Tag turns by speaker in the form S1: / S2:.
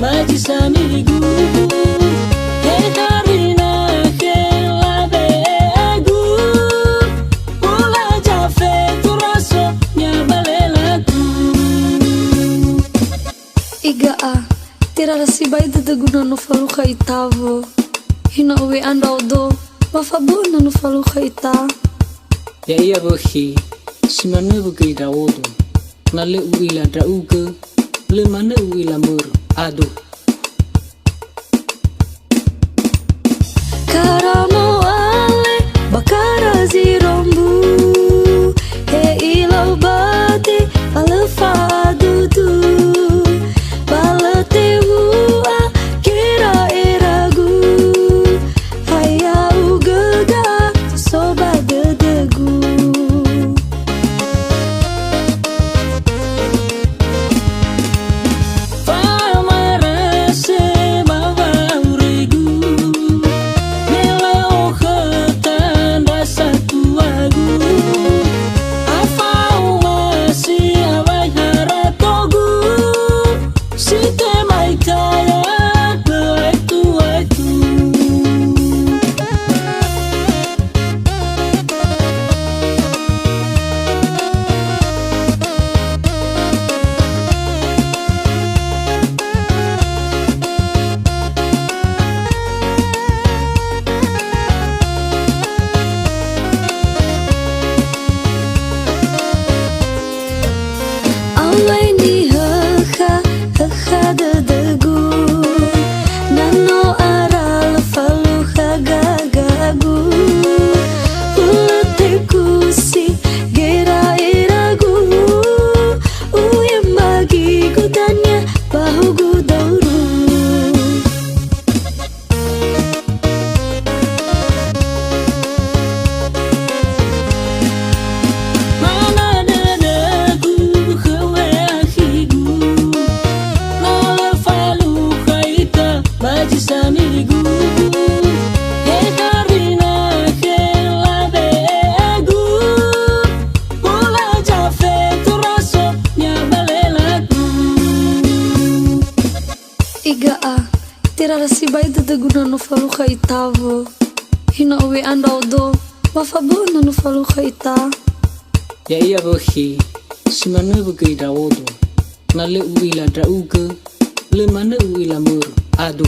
S1: majis amigu. Hey Karina kela begu, ula jafe turaso nyabalelaku.
S2: Iga tirara si baida da guna no falu kaitavo. Hina uwe andaudo, wafabuna no falu kaita.
S1: Ya iya bohi, si mana bukai daodo, nale uila drauge, le mana uila mur, aduh.
S2: Karamo ale bakara zirombu, he ilau bate alefadu tu, balate hua kira eragu, haya ugaga soba dedegu.
S1: Majis amigu, hey Karina kela begu, ula jafe turaso nyabalelaku.
S2: Iga tirara si baida da guna no falu kaitavo. Hina uwe andaudo, wafabuna no falu kaita.
S1: Ya iya bohi, si mana bukai daodo, nale uila drauge, le mana uila mur, aduh.